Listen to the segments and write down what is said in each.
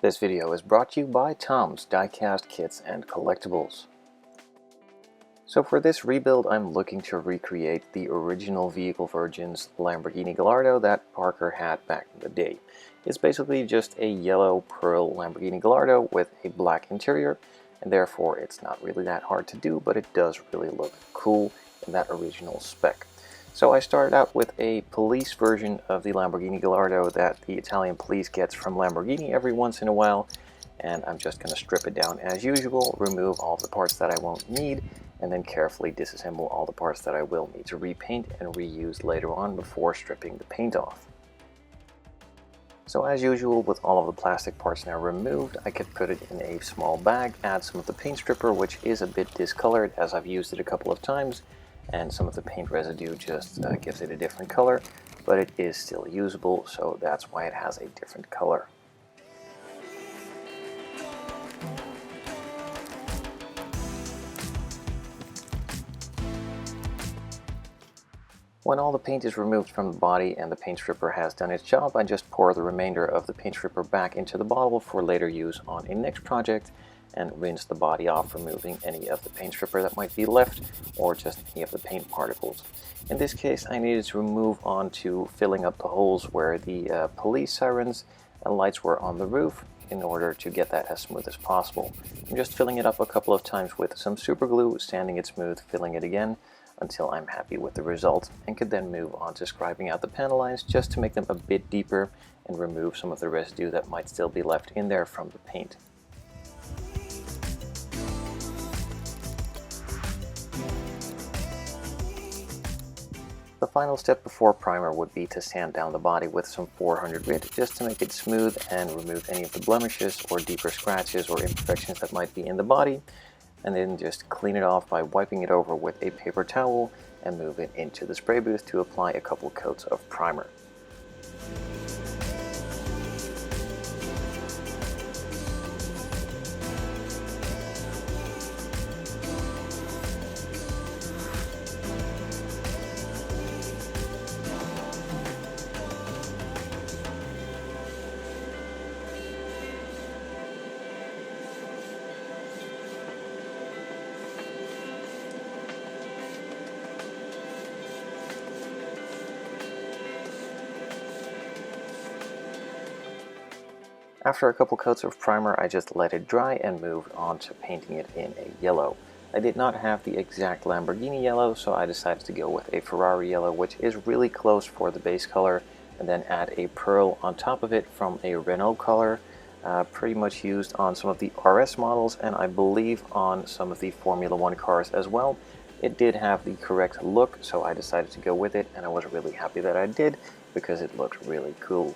This video is brought to you by Tom's Diecast Kits and Collectibles. So for this rebuild, I'm looking to recreate the original vehicle version's Lamborghini Gallardo that Parker had back in the day. It's basically just a yellow pearl Lamborghini Gallardo with a black interior, and therefore it's not really that hard to do, but it does really look cool in that original spec. So I started out with a police version of the Lamborghini Gallardo that the Italian police gets from Lamborghini every once in a while, and I'm just going to strip it down as usual, remove all the parts that I won't need, and then carefully disassemble all the parts that I will need to repaint and reuse later on before stripping the paint off. So as usual, with all of the plastic parts now removed, I could put it in a small bag, add some of the paint stripper, which is a bit discolored as I've used it a couple of times, and some of the paint residue just gives it a different color, but it is still usable, so that's why it has a different color. When all the paint is removed from the body and the paint stripper has done its job, I just pour the remainder of the paint stripper back into the bottle for later use on a next project and rinse the body off, removing any of the paint stripper that might be left or just any of the paint particles. In this case, I needed to move on to filling up the holes where the police sirens and lights were on the roof in order to get that as smooth as possible. I'm just filling it up a couple of times with some super glue, sanding it smooth, filling it again until I'm happy with the result, and could then move on to scribing out the panel lines just to make them a bit deeper and remove some of the residue that might still be left in there from the paint. The final step before primer would be to sand down the body with some 400 grit just to make it smooth and remove any of the blemishes or deeper scratches or imperfections that might be in the body, and then just clean it off by wiping it over with a paper towel and move it into the spray booth to apply a couple coats of primer. After a couple coats of primer, I just let it dry and moved on to painting it in a yellow. I did not have the exact Lamborghini yellow, so I decided to go with a Ferrari yellow, which is really close for the base color, and then add a pearl on top of it from a Renault color, pretty much used on some of the RS models, and I believe on some of the Formula 1 cars as well. It did have the correct look, so I decided to go with it, and I was really happy that I did, because it looked really cool.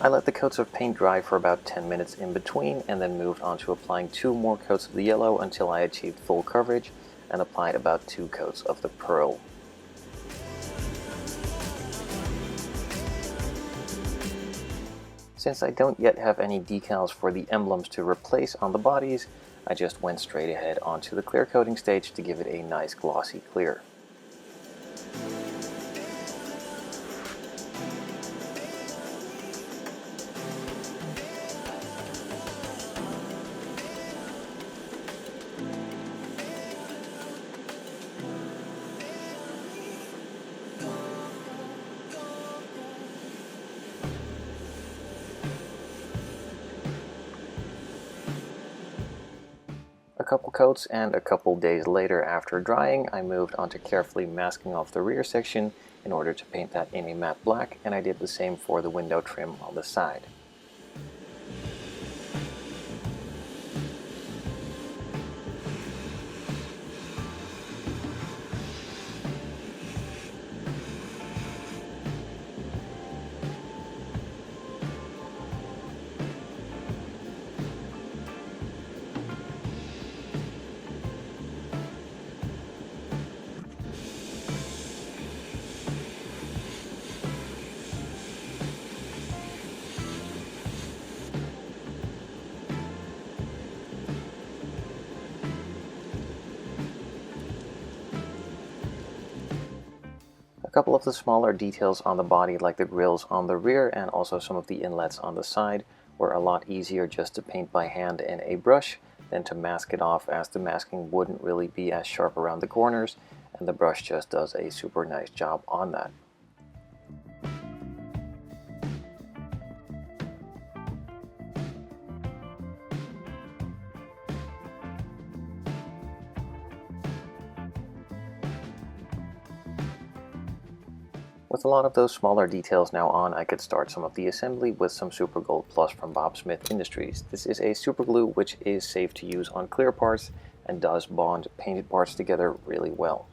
I let the coats of paint dry for about 10 minutes in between and then moved on to applying 2 more coats of the yellow until I achieved full coverage and applied about 2 coats of the pearl. Since I don't yet have any decals for the emblems to replace on the bodies, I just went straight ahead onto the clear coating stage to give it a nice glossy clear. couple coats, and a couple days later after drying, I moved on to carefully masking off the rear section in order to paint that in a matte black, and I did the same for the window trim on the side. A couple of the smaller details on the body, like the grills on the rear and also some of the inlets on the side, were a lot easier just to paint by hand in a brush than to mask it off, as the masking wouldn't really be as sharp around the corners, and the brush just does a super nice job on that. With a lot of those smaller details now on, I could start some of the assembly with some Super Gold Plus from Bob Smith Industries. This is a super glue which is safe to use on clear parts and does bond painted parts together really well.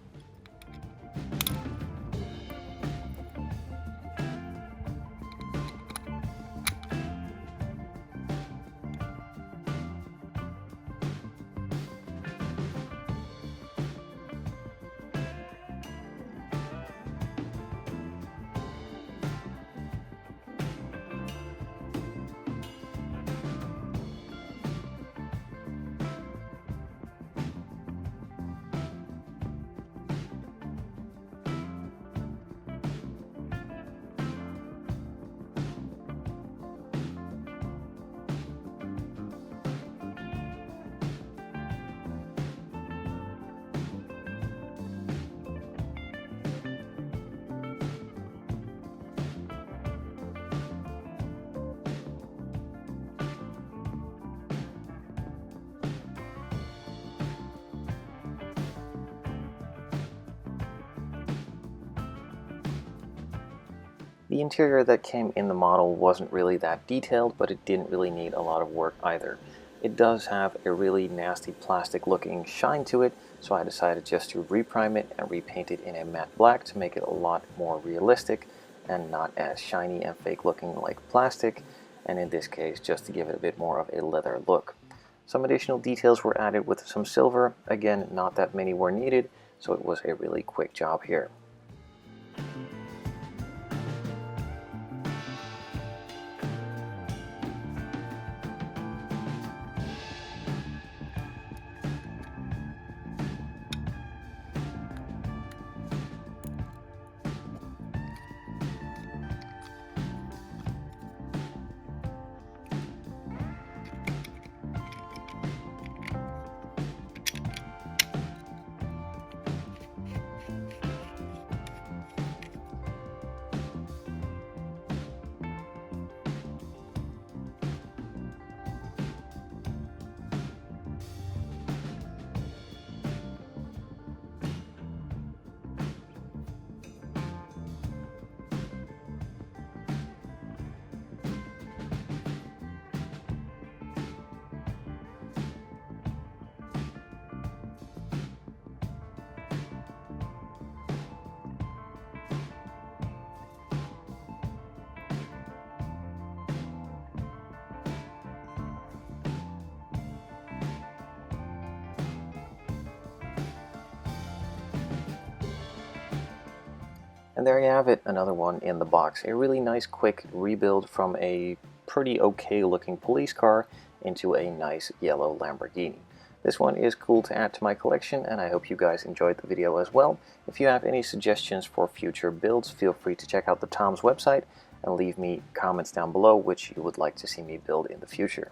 The interior that came in the model wasn't really that detailed, but it didn't really need a lot of work either. It does have a really nasty plastic looking shine to it, so I decided just to reprime it and repaint it in a matte black to make it a lot more realistic and not as shiny and fake looking like plastic, and in this case just to give it a bit more of a leather look. Some additional details were added with some silver. Again, not that many were needed, so it was a really quick job here. And there you have it, another one in the box. A really nice quick rebuild from a pretty okay looking police car into a nice yellow Lamborghini. This one is cool to add to my collection, and I hope you guys enjoyed the video as well. If you have any suggestions for future builds, feel free to check out the Tom's website and leave me comments down below which you would like to see me build in the future.